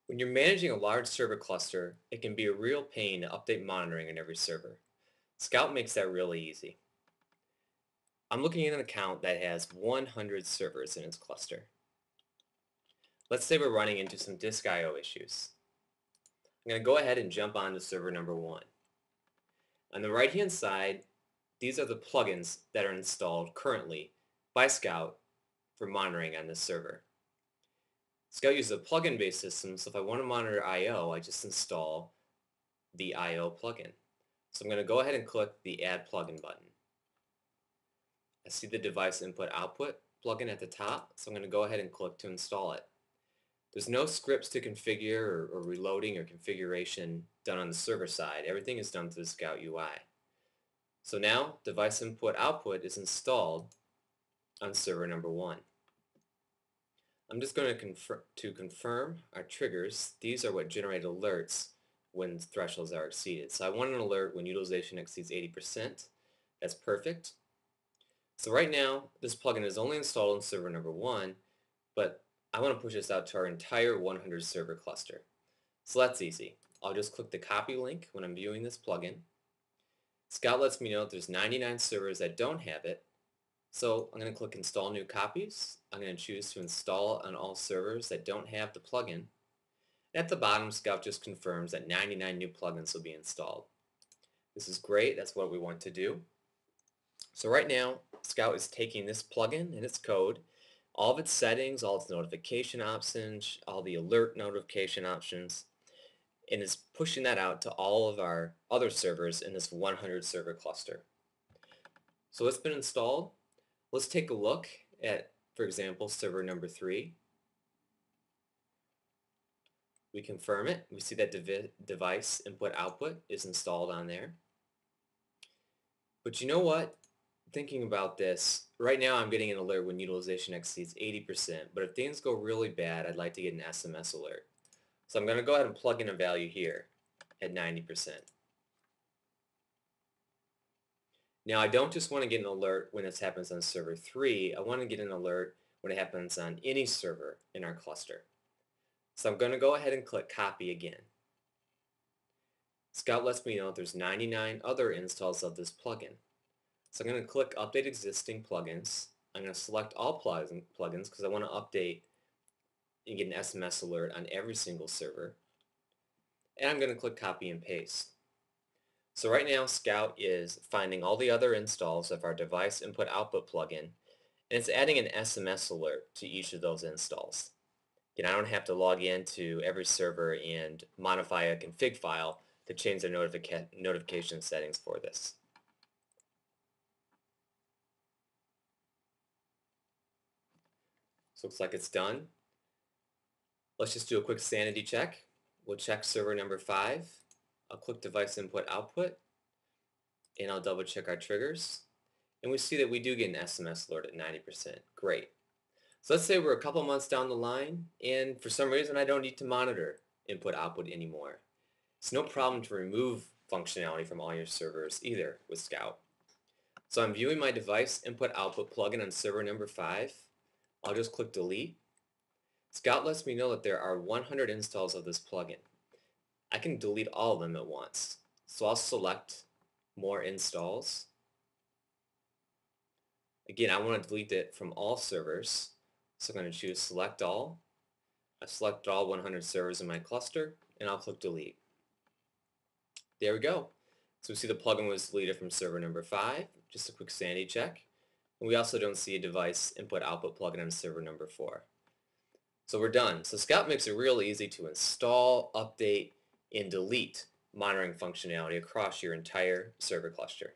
When you're managing a large server cluster, it can be a real pain to update monitoring on every server. Scout makes that really easy. I'm looking at an account that has 100 servers in its cluster. Let's say we're running into some disk I/O issues. I'm going to go ahead and jump on to server number 1. On the right hand side, these are the plugins that are installed currently by Scout for monitoring on this server. Scout uses a plugin based system, so if I want to monitor I/O, I just install the I/O plugin. So I'm going to go ahead and click the Add Plugin button. I see the device input output plugin at the top, so I'm going to go ahead and click to install it. There's no scripts to configure or reloading or configuration done on the server side. Everything is done through the Scout UI. So now device input output is installed on server number 1. I'm just going to confirm our triggers. These are what generate alerts when thresholds are exceeded. So I want an alert when utilization exceeds 80%. That's perfect. So right now, this plugin is only installed on server number 1, but I want to push this out to our entire 100 server cluster. So that's easy. I'll just click the copy link when I'm viewing this plugin. Scout lets me know that there's 99 servers that don't have it, so I'm going to click install new copies. I'm going to choose to install on all servers that don't have the plugin. At the bottom, Scout just confirms that 99 new plugins will be installed. This is great. That's what we want to do. So right now, Scout is taking this plugin and its code, all of its settings, all its notification options, all the alert notification options, and is pushing that out to all of our other servers in this 100 server cluster. So it's been installed. Let's take a look at, for example, server number 3. We confirm it. We see that device input output is installed on there. But you know what? Thinking about this, right now I'm getting an alert when utilization exceeds 80%, but if things go really bad, I'd like to get an SMS alert. So I'm going to go ahead and plug in a value here at 90%. Now I don't just want to get an alert when this happens on server 3, I want to get an alert when it happens on any server in our cluster. So I'm going to go ahead and click copy again. Scout lets me know that there's 99 other installs of this plugin. So I'm going to click Update Existing Plugins. I'm going to select all plugins because I want to update and get an SMS alert on every single server. And I'm going to click Copy and Paste. So right now Scout is finding all the other installs of our device input output plugin, and it's adding an SMS alert to each of those installs. Again, I don't have to log into every server and modify a config file to change their notification settings for this. So looks like it's done. Let's just do a quick sanity check. We'll check server number 5. I'll click device input output and I'll double check our triggers. And we see that we do get an SMS alert at 90%. Great. So let's say we're a couple months down the line and for some reason I don't need to monitor input output anymore. It's no problem to remove functionality from all your servers either with Scout. So I'm viewing my device input output plugin on server number 5. I'll just click delete. Scout lets me know that there are 100 installs of this plugin. I can delete all of them at once. So I'll select more installs. Again, I want to delete it from all servers. So I'm going to choose select all. I've selected all 100 servers in my cluster and I'll click delete. There we go. So we see the plugin was deleted from server number 5. Just a quick sanity check. And we also don't see a device input output plugin on server number 4. So we're done. So Scout makes it real easy to install, update, and delete monitoring functionality across your entire server cluster.